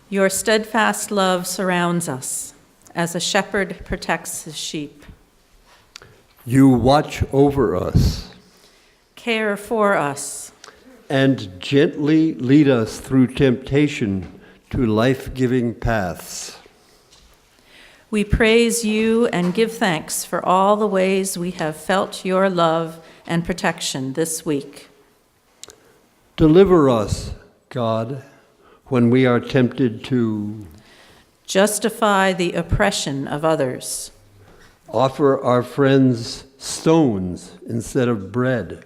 your steadfast love surrounds us as a shepherd protects his sheep. You watch over us Care for us and gently lead us through temptation to life-giving paths. We praise you and give thanks for all the ways we have felt your love and protection this week. Deliver us, God, when we are tempted to justify the oppression of others, offer our friends stones instead of bread,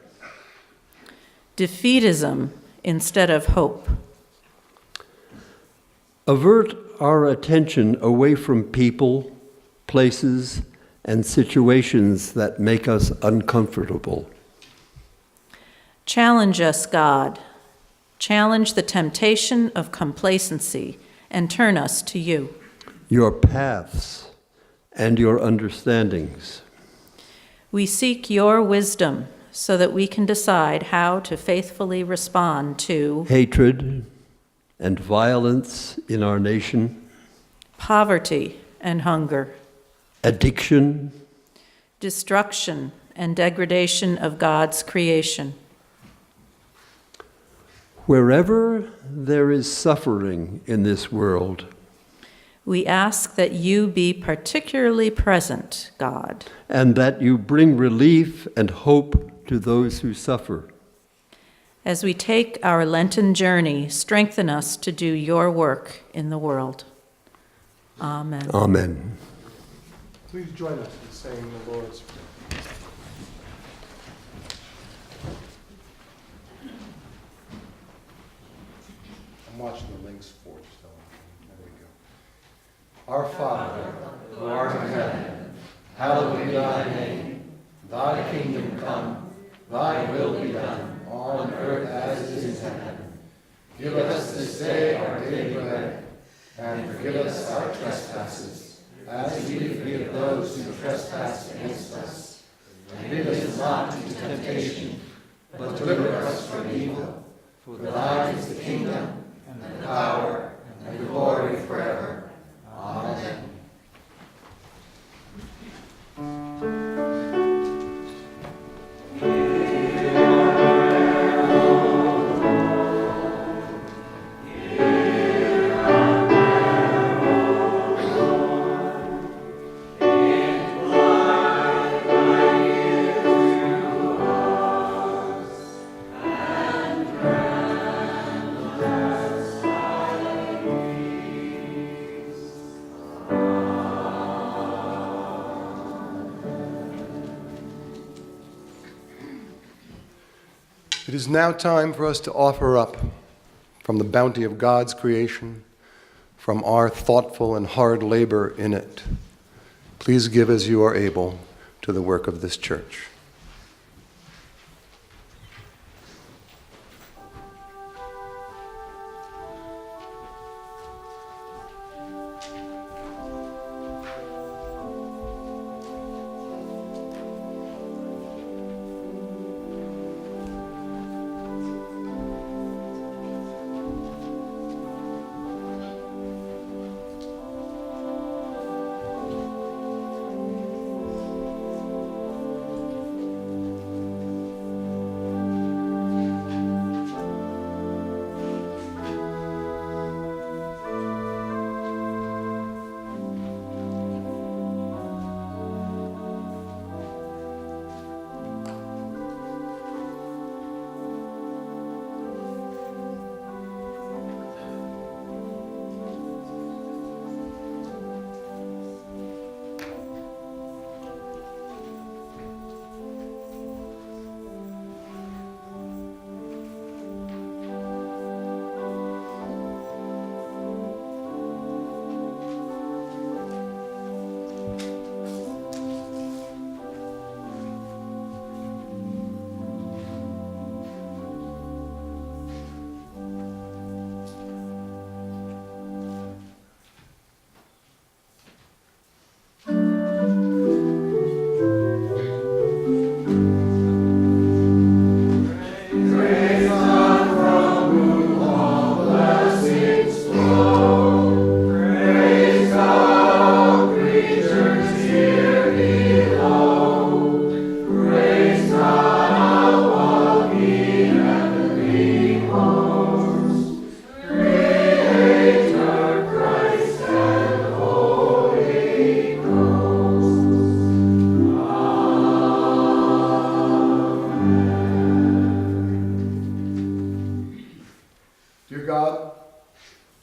defeatism instead of hope, avert our attention away from people, places, and situations that make us uncomfortable. challenge us, God. Challenge the temptation of complacency and turn us to you. Your paths and your understandings. We seek your wisdom so that we can decide how to faithfully respond to hatred and violence in our nation, poverty and hunger, addiction, destruction and degradation of God's creation. Wherever there is suffering in this world, we ask that you be particularly present, God, and that you bring relief and hope to those who suffer. As we take our Lenten journey, strengthen us to do your work in the world. Amen. Amen. Please join us in saying the Lord's Prayer. I'm watching the links for it, so there we go. Our Father, who art in heaven, hallowed be thy name. Thy kingdom come, thy will be done, on earth as it is in heaven. Give us this day our daily bread, and forgive us our trespasses, as we forgive those who trespass against us. And lead us not into temptation, but deliver us from evil. For thine is the kingdom, and the power, and the glory forever. Amen. It is now time for us to offer up from the bounty of God's creation, from our thoughtful and hard labor in it. Please give as you are able to the work of this church.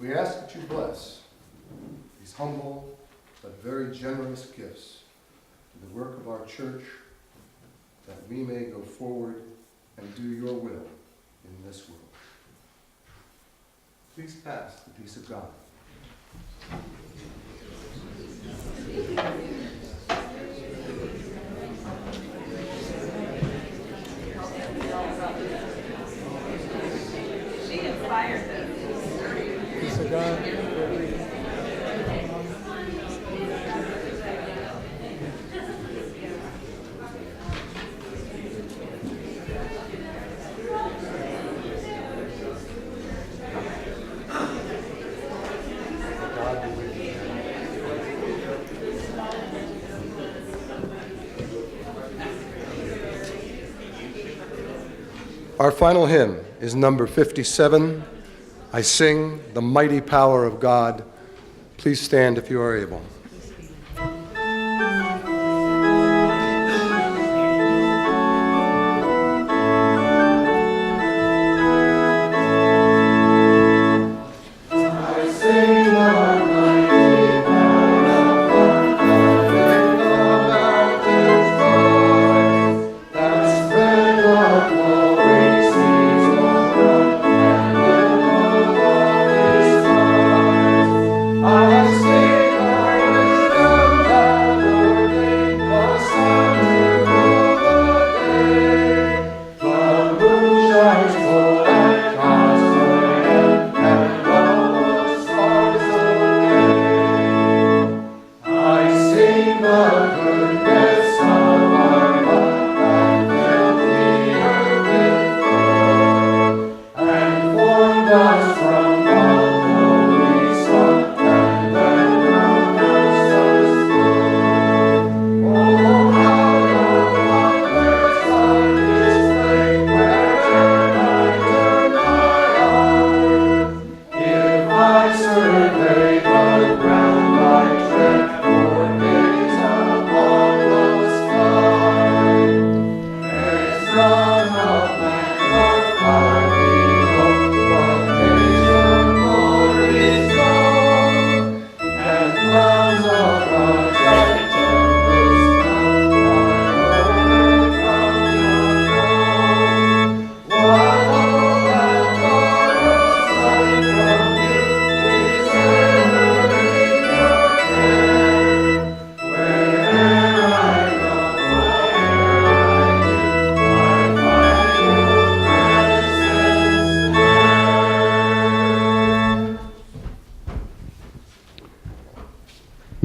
We ask that you bless these humble but very generous gifts to the work of our church, that we may go forward and do your will in this world. Please pass the peace of God. She inspired them. Peace of God. Our final hymn is number 57, I Sing the Mighty Power of God. Please stand if you are able.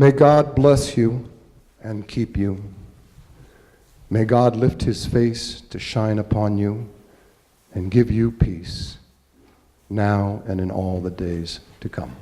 May God bless you and keep you. May God lift his face to shine upon you and give you peace, now and in all the days to come.